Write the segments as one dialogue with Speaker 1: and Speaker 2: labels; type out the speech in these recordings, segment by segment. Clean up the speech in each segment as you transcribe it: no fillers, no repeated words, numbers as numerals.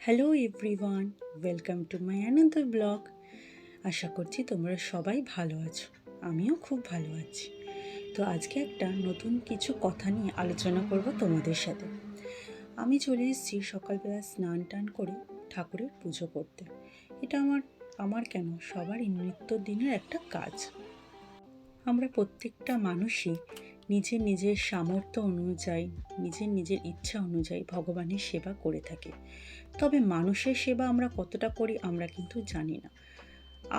Speaker 1: Hello everyone, welcome to my another blog. আশা করছি তোমরা সবাই ভালো আছো, আমিও খুব ভালো আছি। তো আজকে একটা নতুন কিছু কথা নিয়ে আলোচনা করব তোমাদের সাথে। আমি চলে এসেছি সকালবেলা স্নান টান করে ঠাকুরের পুজো করতে। এটা আমার কেন সবারই নিত্যদিনের একটা কাজ। আমরা প্রত্যেকটা মানুষই নিজের নিজের সামর্থ্য অনুযায়ী, নিজের ইচ্ছা অনুযায়ী ভগবানের সেবা করে থাকি। তবে মানুষের সেবা আমরা কতটা করি আমরা কিন্তু জানি না।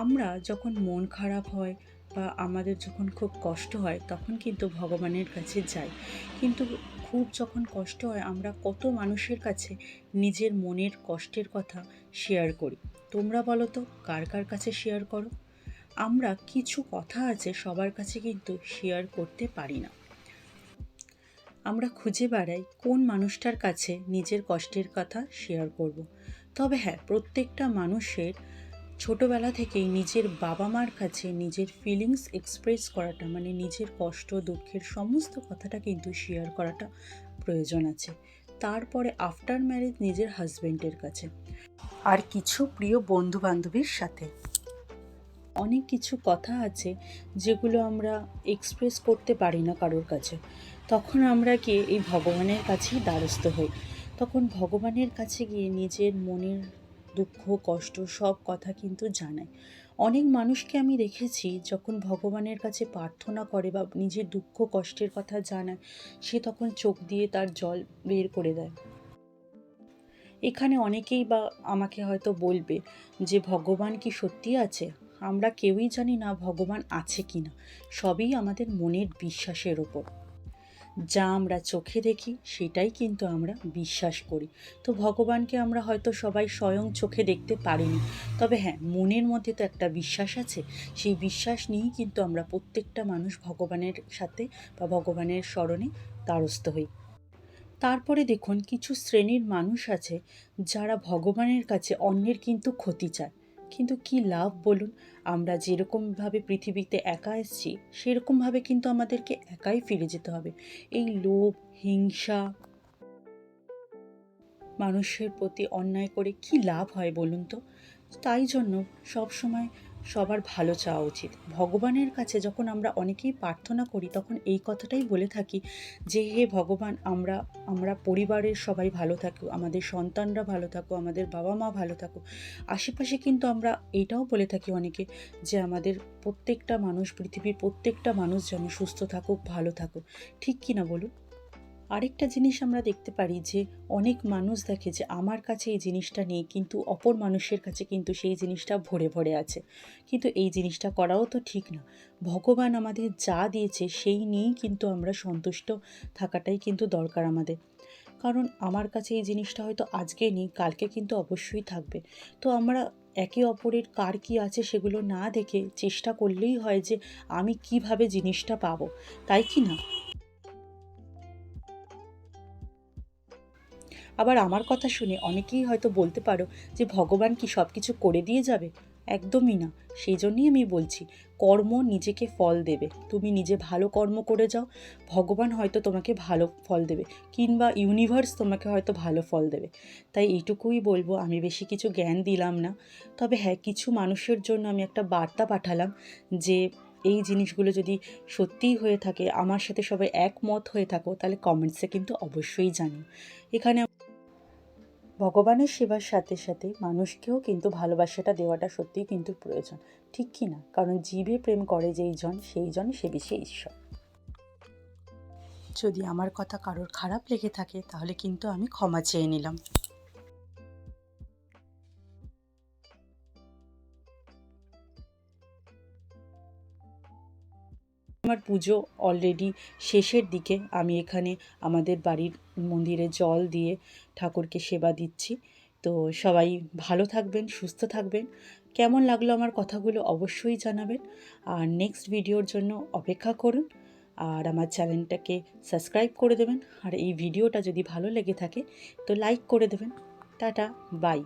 Speaker 1: আমরা যখন মন খারাপ হয় বা আমাদের যখন খুব কষ্ট হয় তখন কিন্তু ভগবানের কাছে যাই, কিন্তু খুব যখন কষ্ট হয় আমরা কত মানুষের কাছে নিজের মনের কষ্টের কথা শেয়ার করি। তোমরা বলো তো কার কার কাছে শেয়ার করো? আমরা কিছু কথা আছে সবার কাছে কিন্তু শেয়ার করতে পারি না। আমরা খুঁজে বেড়াই কোন মানুষটার কাছে নিজের কষ্টের কথা শেয়ার করব। তবে হ্যাঁ, প্রত্যেকটা মানুষের ছোটোবেলা থেকেই নিজের বাবা মার কাছে নিজের ফিলিংস এক্সপ্রেস করাটা, মানে নিজের কষ্ট দুঃখের সমস্ত কথাটা কিন্তু শেয়ার করাটা প্রয়োজন আছে। তারপরে আফটার ম্যারেজ নিজের হাজব্যান্ডের কাছে, আর কিছু প্রিয় বন্ধু বান্ধবীর সাথে। অনেক কিছু কথা আছে যেগুলো আমরা এক্সপ্রেস করতে পারি না কারোর কাছে, তখন আমরা গিয়ে এই ভগবানের কাছেই দ্বারস্থ হই। তখন ভগবানের কাছে গিয়ে নিজের মনের দুঃখ কষ্ট সব কথা কিন্তু জানাই। অনেক মানুষকে আমি দেখেছি যখন ভগবানের কাছে প্রার্থনা করে বা নিজের দুঃখ কষ্টের কথা জানায়, সে তখন চোখ দিয়ে তার জল বের করে দেয়। এখানে অনেকেই বা আমাকে হয়তো বলবে যে ভগবান কি সত্যি আছে? আমরা কেউই জানি না ভগবান আছে কি না। সবই আমাদের মনের বিশ্বাসের ওপর। যা আমরা চোখে দেখি সেটাই কিন্তু আমরা বিশ্বাস করি। তো ভগবানকে আমরা হয়তো সবাই স্বয়ং চোখে দেখতে পারিনি, তবে হ্যাঁ, মনের মধ্যে তো একটা বিশ্বাস আছে। সেই বিশ্বাস নিয়েই কিন্তু আমরা প্রত্যেকটা মানুষ ভগবানের সাথে বা ভগবানের স্মরণে দ্বারস্থ হই। তারপরে দেখুন, কিছু শ্রেণীর মানুষ আছে যারা ভগবানের কাছে অন্যের কিন্তু ক্ষতি চায়। কিন্তু কি লাভ বলুন? আমরা যেরকমভাবে পৃথিবীতে একা এসেছি সেরকমভাবে কিন্তু আমাদেরকে একাই ফিরে যেতে হবে। এই লোভ, হিংসা, মানুষের প্রতি অন্যায় করে কি লাভ হয় বলুন তো? তাই জন্য সবসময় সবার ভালো চাওয়া উচিত। ভগবানের কাছে যখন আমরা অনেকেই প্রার্থনা করি তখন এই কথাটাই বলে থাকি যে হে ভগবান, আমরা পরিবারের সবাই ভালো থাকুক, আমাদের সন্তানরা ভালো থাকুক, আমাদের বাবা মা ভালো থাকুক। আশেপাশে কিন্তু আমরা এইটাও বলে থাকি অনেকে যে আমাদের প্রত্যেকটা মানুষ, পৃথিবীর প্রত্যেকটা মানুষ যেন সুস্থ থাকুক, ভালো থাকুক। ঠিক কি না বলুন? আরেকটা জিনিস আমরা দেখতে পারি যে অনেক মানুষ দেখে যে আমার কাছে এই জিনিসটা নেই, কিন্তু অপর মানুষের কাছে কিন্তু সেই জিনিসটা ভরে ভরে আছে। কিন্তু এই জিনিসটা করাও তো ঠিক না। ভগবান আমাদের যা দিয়েছে সেই নিয়েই কিন্তু আমরা সন্তুষ্ট থাকাটাই কিন্তু দরকার আমাদের। কারণ আমার কাছে এই জিনিসটা হয়তো আজকে নেই, কালকে কিন্তু অবশ্যই থাকবে। তো আমরা একে অপরের কার কী আছে সেগুলো না দেখে চেষ্টা করলেই হয় যে আমি কিভাবে জিনিসটা পাবো, তাই কি না? আবার আমার কথা শুনে অনেকেই হয়তো বলতে পারো যে ভগবান কি সব কিছু করে দিয়ে যাবে? একদমই না। সেই জন্যই আমি বলছি, কর্ম নিজেকে ফল দেবে। তুমি নিজে ভালো কর্ম করে যাও, ভগবান হয়তো তোমাকে ভালো ফল দেবে, কিংবা ইউনিভার্স তোমাকে হয়তো ভালো ফল দেবে। তাই এইটুকুই বলবো, আমি বেশি কিছু জ্ঞান দিলাম না। তবে হ্যাঁ, কিছু মানুষের জন্য আমি একটা বার্তা পাঠালাম যে এই জিনিসগুলো যদি সত্যিই হয়ে থাকে, আমার সাথে সবাই একমত হয়ে থাকো, তাহলে কমেন্টসে কিন্তু অবশ্যই জানিও। এখানে ভগবানের সেবার সাথে সাথে মানুষকেও কিন্তু ভালোবাসাটা দেওয়াটা সত্যিই কিন্তু প্রয়োজন। ঠিক কি না? কারণ জীবে প্রেম করে যেই জন সেই জন সেবিছে ঈশ্বর। যদি আমার কথা কারোর খারাপ লেগে থাকে তাহলে কিন্তু আমি ক্ষমা চেয়ে নিলাম। আমার পুজো অলরেডি শেষের দিকে। আমি এখানে আমাদের বাড়ির মন্দিরে জল দিয়ে ঠাকুরকে সেবা দিচ্ছি। তো সবাই ভালো থাকবেন, সুস্থ থাকবেন। কেমন লাগলো আমার কথাগুলো অবশ্যই জানাবেন। আর নেক্সট ভিডিওর জন্য অপেক্ষা করুন। আর আমার চ্যানেলটাকে সাবস্ক্রাইব করে দেবেন। আর এই ভিডিওটা যদি ভালো লেগে থাকে তো লাইক করে দেবেন। Tata, by.